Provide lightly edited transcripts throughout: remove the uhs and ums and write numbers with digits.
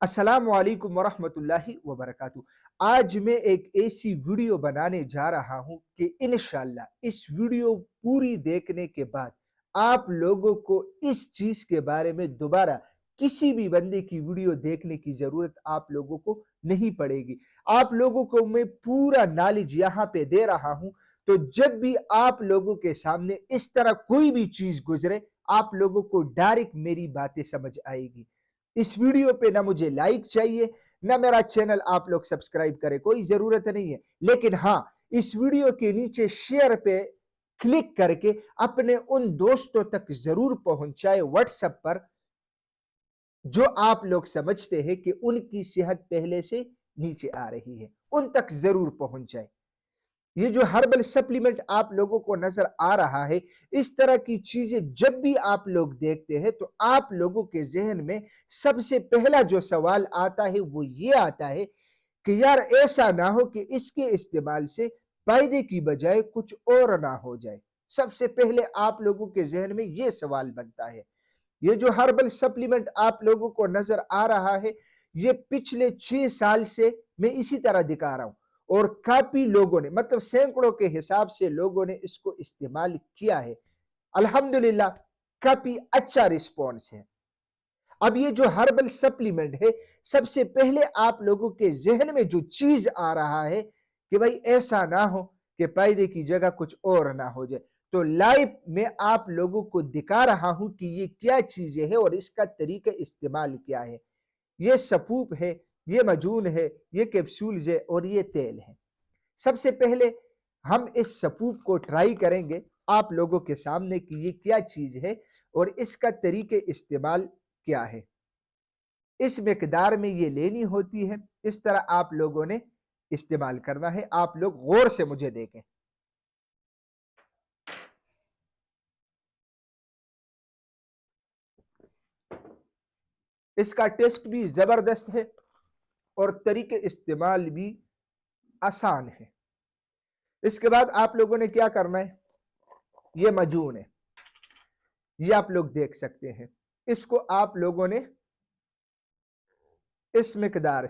अस्सलाम वालेकुम वरहमतुल्लाहि वबरकातुहू। आज मैं एक ऐसी वीडियो बनाने जा रहा हूं कि इंशाअल्लाह इस वीडियो पूरी देखने के बाद आप लोगों को इस चीज के बारे में दोबारा किसी भी बंदे की वीडियो देखने की जरूरत आप लोगों को नहीं पड़ेगी। आप लोगों को मैं पूरा नॉलेज यहाँ पे दे रहा हूं, तो जब भी आप लोगों के सामने इस तरह कोई भी चीज गुजरे, आप लोगों को डायरेक्ट मेरी बातें समझ आएगी। इस वीडियो पे ना मुझे लाइक चाहिए, ना मेरा चैनल आप लोग सब्सक्राइब करें, कोई जरूरत नहीं है। लेकिन हाँ, इस वीडियो के नीचे शेयर पे क्लिक करके अपने उन दोस्तों तक जरूर पहुंचाए व्हाट्सएप पर, जो आप लोग समझते हैं कि उनकी सेहत पहले से नीचे आ रही है, उन तक जरूर पहुंच जाए। ये जो हर्बल सप्लीमेंट आप लोगों को नजर आ रहा है, इस तरह की चीजें जब भी आप लोग देखते हैं तो आप लोगों के जहन में सबसे पहला जो सवाल आता है वो ये आता है कि यार ऐसा ना हो कि इसके इस्तेमाल से फायदे की बजाय कुछ और ना हो जाए। सबसे पहले आप लोगों के जहन में ये सवाल बनता है। ये जो हर्बल सप्लीमेंट आप लोगों को नजर आ रहा है, ये पिछले 6 साल से मैं इसी तरह दिखा रहा हूं, और काफी लोगों ने, मतलब सैकड़ों के हिसाब से लोगों ने इसको इस्तेमाल किया है। अल्हम्दुलिल्लाह काफी अच्छा रिस्पॉन्स है। अब ये जो हर्बल सप्लीमेंट है, सबसे पहले आप लोगों के जहन में जो चीज आ रहा है कि भाई ऐसा ना हो कि फायदे की जगह कुछ और ना हो जाए, तो लाइव में आप लोगों को दिखा रहा हूं कि ये क्या चीजें है और इसका तरीका इस्तेमाल क्या है। ये सपूप है, ये मजून है, ये कैप्सूल्स है और ये तेल है। सबसे पहले हम इस सपूप को ट्राई करेंगे आप लोगों के सामने कि ये क्या चीज है और इसका तरीके इस्तेमाल क्या है। इस मिकदार में ये लेनी होती है, इस तरह आप लोगों ने इस्तेमाल करना है। आप लोग गौर से मुझे देखें। इसका टेस्ट भी जबरदस्त है और तरीके इस्तेमाल भी आसान है। इसके बाद आप लोगों ने क्या करना है, ये मजून है, ये आप लोग देख सकते हैं। इसको आप लोगों ने इस मिकदार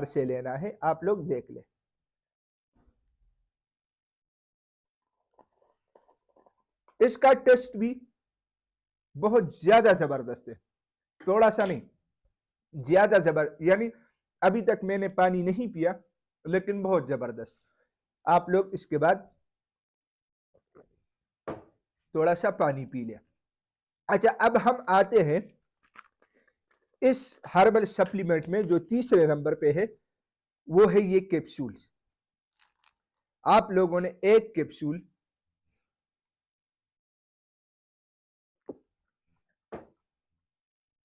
से लेना है। आप लोग देख लें। इसका टेस्ट भी बहुत ज्यादा जबरदस्त है, थोड़ा सा नहीं, ज्यादा यानी अभी तक मैंने पानी नहीं पिया, लेकिन बहुत जबरदस्त। आप लोग इसके बाद थोड़ा सा पानी पी लिया। अच्छा, अब हम आते हैं इस हर्बल सप्लीमेंट में जो तीसरे नंबर पे है, वो है ये कैप्सूल्स। आप लोगों ने एक कैप्सूल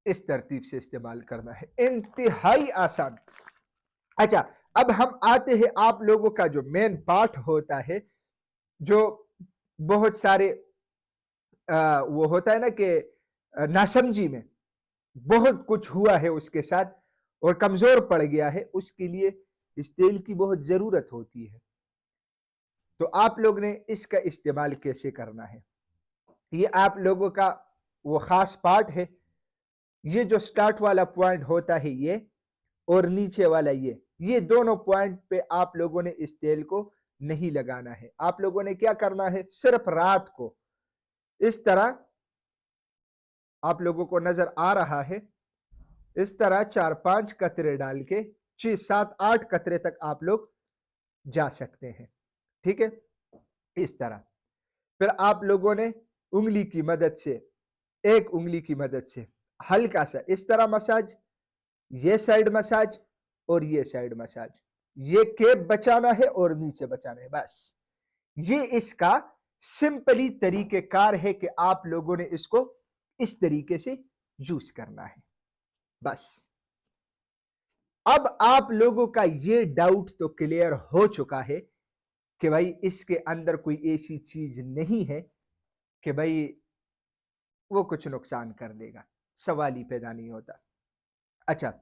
इस तरतीब से इस्तेमाल करना है, इंतहाई आसान। अच्छा, अब हम आते हैं आप लोगों का जो मेन पार्ट होता है, जो बहुत सारे वो होता है ना कि नासमझी में बहुत कुछ हुआ है उसके साथ और कमजोर पड़ गया है, उसके लिए इस तेल की बहुत जरूरत होती है। तो आप लोग ने इसका इस्तेमाल कैसे करना है, ये आप लोगों का वो खास पार्ट है। ये जो स्टार्ट वाला पॉइंट होता है ये, और नीचे वाला ये दोनों पॉइंट पे आप लोगों ने इस तेल को नहीं लगाना है। आप लोगों ने क्या करना है, सिर्फ रात को इस तरह, आप लोगों को नजर आ रहा है, इस तरह 4-5 कतरे डाल के 6-7-8 कतरे तक आप लोग जा सकते हैं। ठीक है, इस तरह। फिर आप लोगों ने उंगली की मदद से, एक उंगली की मदद से हल्का सा इस तरह मसाज, ये साइड मसाज और ये साइड मसाज, ये केप बचाना है और नीचे बचाना है, बस। ये इसका सिंपली तरीकेकार है कि आप लोगों ने इसको इस तरीके से यूज करना है, बस। अब आप लोगों का ये डाउट तो क्लियर हो चुका है कि भाई इसके अंदर कोई ऐसी चीज नहीं है कि भाई वो कुछ नुकसान कर देगा, सवाल ही पैदा नहीं होता। अच्छा,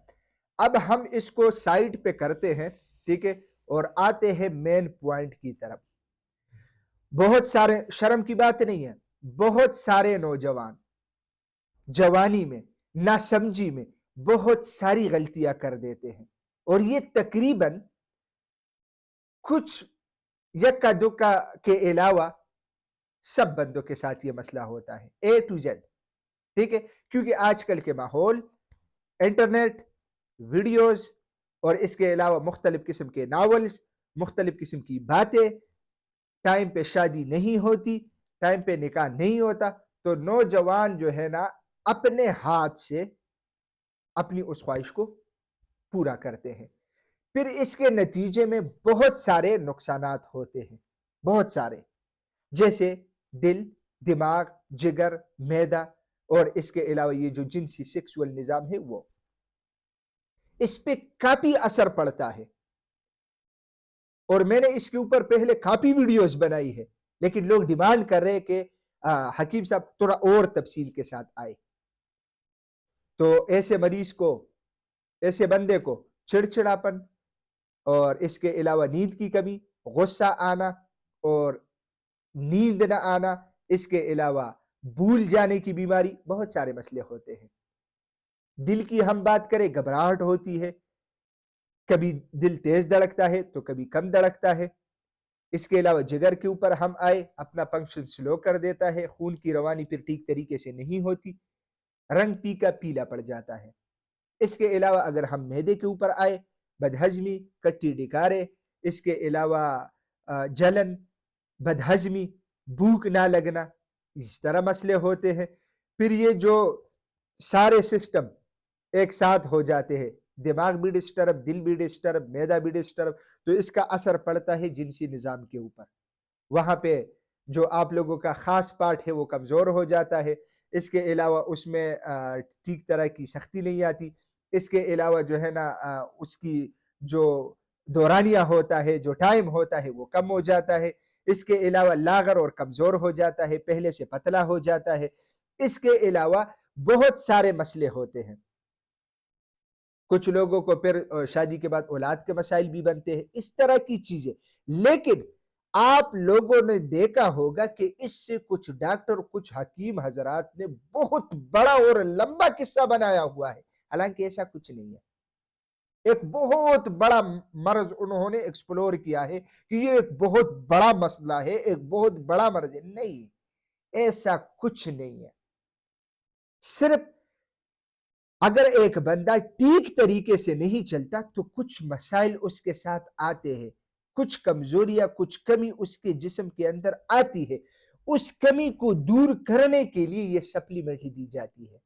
अब हम इसको साइड पे करते हैं, ठीक है, और आते हैं मेन पॉइंट की तरफ। बहुत सारे, शर्म की बात नहीं है, बहुत सारे नौजवान जवानी में, नासमझी में बहुत सारी गलतियां कर देते हैं, और ये तकरीबन कुछ यक्का दुक्का के अलावा सब बंदों के साथ ये मसला होता है, ए टू जेड। ठीक है, क्योंकि आजकल के माहौल, इंटरनेट, वीडियोस और इसके अलावा मुख्तलिफ किस्म के नावल्स, मुख्तलिफ किस्म की बातें, टाइम पे शादी नहीं होती, टाइम पे निकाह नहीं होता, तो नौजवान जो है ना अपने हाथ से अपनी उस ख्वाहिश को पूरा करते हैं। फिर इसके नतीजे में बहुत सारे नुकसानात होते हैं, बहुत सारे, जैसे दिल, दिमाग, जिगर, मैदा, और इसके अलावा ये जो जिनसी सेक्सुअल निजाम है वो, इस पे काफी असर पड़ता है। और मैंने इसके ऊपर पहले काफी वीडियोस बनाई है, लेकिन लोग डिमांड कर रहे हैं कि हकीम साहब थोड़ा और तफसील के साथ आए। तो ऐसे मरीज को, ऐसे बंदे को चिड़चिड़ापन, और इसके अलावा नींद की कमी, गुस्सा आना और नींद न आना, इसके अलावा भूल जाने की बीमारी, बहुत सारे मसले होते हैं। दिल की हम बात करें, घबराहट होती है, कभी दिल तेज धड़कता है तो कभी कम धड़कता है। इसके अलावा जिगर के ऊपर हम आए, अपना फंक्शन स्लो कर देता है, खून की रवानी फिर ठीक तरीके से नहीं होती, रंग फीका पीला पड़ जाता है। इसके अलावा अगर हम मैदे के ऊपर आए, बदहजमी, कट्टी डिकारे, इसके अलावा जलन, बदहजमी, भूख ना लगना, इस तरह मसले होते हैं। फिर ये जो सारे सिस्टम एक साथ हो जाते हैं, दिमाग भी डिस्टर्ब, दिल भी डिस्टर्ब, मैदा भी डिस्टर्ब, तो इसका असर पड़ता है जिनसी निज़ाम के ऊपर। वहाँ पे जो आप लोगों का ख़ास पार्ट है वो कमज़ोर हो जाता है। इसके अलावा उसमें ठीक तरह की सख्ती नहीं आती। इसके अलावा जो है ना उसकी जो दौरानिया होता है, जो टाइम होता है वो कम हो जाता है। इसके अलावा लागर और कमज़ोर हो जाता है, पहले से पतला हो जाता है। इसके अलावा बहुत सारे मसले होते हैं। कुछ लोगों को फिर शादी के बाद औलाद के मसाइल भी बनते हैं, इस तरह की चीजें। लेकिन आप लोगों ने देखा होगा कि इससे कुछ डॉक्टर, कुछ हकीम हजरात ने बहुत बड़ा और लंबा किस्सा बनाया हुआ है, हालांकि ऐसा कुछ नहीं है। एक बहुत बड़ा मर्ज उन्होंने एक्सप्लोर किया है कि ये एक बहुत बड़ा मसला है, एक बहुत बड़ा मर्ज है। नहीं, ऐसा कुछ नहीं है। सिर्फ अगर एक बंदा ठीक तरीके से नहीं चलता तो कुछ मसाइल उसके साथ आते हैं, कुछ कमजोरियां, कुछ कमी उसके जिस्म के अंदर आती है। उस कमी को दूर करने के लिए ये सप्लीमेंट दी जाती है,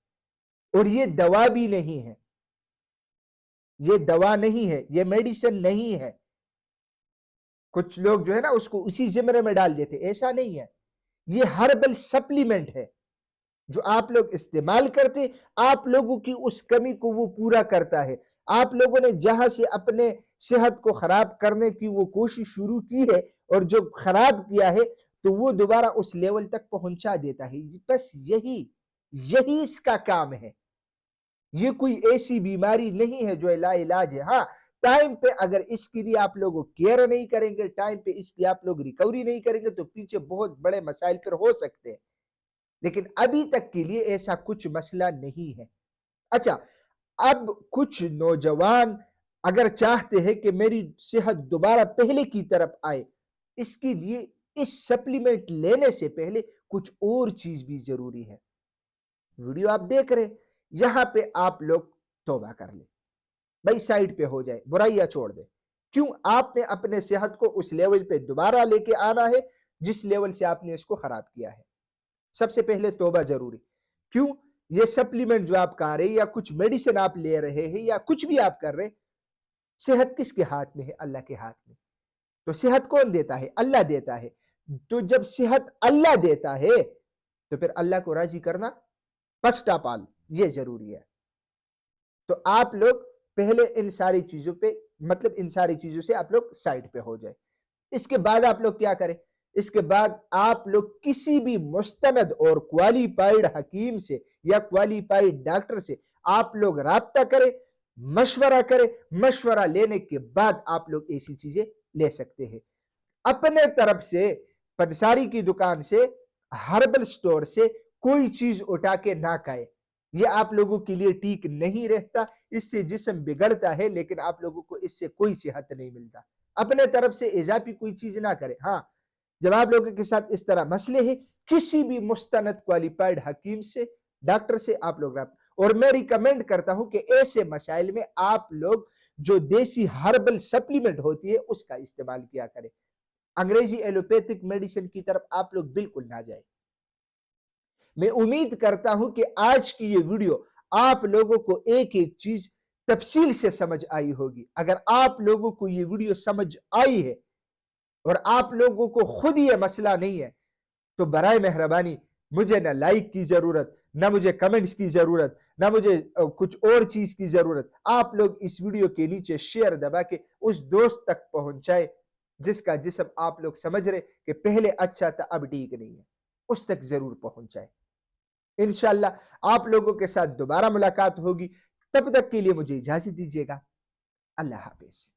और ये दवा भी नहीं है, ये दवा नहीं है, ये मेडिसिन नहीं है। कुछ लोग जो है ना उसको उसी जिम्मे में डाल देते, ऐसा नहीं है। ये हर्बल सप्लीमेंट है जो आप लोग इस्तेमाल करते, आप लोगों की उस कमी को वो पूरा करता है। आप लोगों ने जहां से अपने सेहत को खराब करने की वो कोशिश शुरू की है और जो खराब किया है, तो वो दोबारा उस लेवल तक पहुंचा देता है। बस यही यही इसका काम है। ये कोई ऐसी बीमारी नहीं है जो ला इलाज है। हाँ, टाइम पे अगर इसके लिए आप लोग केयर नहीं करेंगे, टाइम पे इसकी आप लोग रिकवरी नहीं करेंगे, तो पीछे बहुत बड़े मसाइल फिर हो सकते हैं। लेकिन अभी तक के लिए ऐसा कुछ मसला नहीं है। अच्छा, अब कुछ नौजवान अगर चाहते हैं कि मेरी सेहत दोबारा पहले की तरफ आए, इसके लिए इस सप्लीमेंट लेने से पहले कुछ और चीज भी जरूरी है। वीडियो आप देख रहे, यहां पे आप लोग तौबा कर ले भाई, साइड पे हो जाए, बुराइयां छोड़ दे। क्यों? आपने अपने सेहत को उस लेवल पे दोबारा लेके आना है जिस लेवल से आपने इसको खराब किया है। सबसे पहले तौबा जरूरी। क्यों? ये सप्लीमेंट जो आप खा रहे हैं या कुछ मेडिसिन आप ले रहे हैं या कुछ भी आप कर रहे, सेहत किसके हाथ में है? अल्लाह के हाथ में। तो सेहत कौन देता है? अल्लाह देता है। तो जब सेहत अल्लाह देता है तो फिर अल्लाह को राजी करना फर्स्ट ऑफ ऑल ये जरूरी है। तो आप लोग पहले इन सारी चीजों पे, मतलब इन सारी चीजों से आप लोग साइड पे हो जाए। इसके बाद आप लोग क्या करें? इसके बाद आप लोग किसी भी मुस्तनद और क्वालिफाइड हकीम से या क्वालिफाइड डॉक्टर से आप लोग राब्ता करें, मशवरा करें। मशवरा लेने के बाद आप लोग ऐसी चीजें ले सकते हैं। अपने तरफ से पंसारी की दुकान से, हर्बल स्टोर से कोई चीज उठा के ना खाए। یہ آپ لوگوں کے لیے ٹھیک نہیں رہتا، اس سے جسم بگڑتا ہے، لیکن آپ لوگوں کو اس سے کوئی صحت نہیں ملتا۔ اپنے طرف سے اضافی کوئی چیز نہ کرے۔ ہاں، جب آپ لوگوں کے ساتھ اس طرح مسئلے ہیں، کسی بھی مستند کوالیفائڈ حکیم سے، ڈاکٹر سے آپ لوگ رابطہ، اور میں ریکمینڈ کرتا ہوں کہ ایسے مسائل میں آپ لوگ جو دیسی ہربل سپلیمنٹ ہوتی ہے اس کا استعمال کیا کریں۔ انگریزی ایلوپیتھک میڈیسن کی طرف آپ لوگ بالکل نہ جائیں۔ میں امید کرتا ہوں کہ آج کی یہ ویڈیو آپ لوگوں کو ایک ایک چیز تفصیل سے سمجھ آئی ہوگی۔ اگر آپ لوگوں کو یہ ویڈیو سمجھ آئی ہے اور آپ لوگوں کو خود یہ مسئلہ نہیں ہے تو برائے مہربانی مجھے نہ لائک کی ضرورت، نہ مجھے کمنٹس کی ضرورت، نہ مجھے کچھ اور چیز کی ضرورت۔ آپ لوگ اس ویڈیو کے نیچے شیئر دبا کے اس دوست تک پہنچائے جس کا جسم آپ لوگ سمجھ رہے کہ پہلے اچھا تھا اب ٹھیک نہیں ہے، اس تک ضرور پہنچائے۔ انشاءاللہ آپ لوگوں کے ساتھ دوبارہ ملاقات ہوگی، تب تک کے لیے مجھے اجازت دیجیے گا۔ اللہ حافظ۔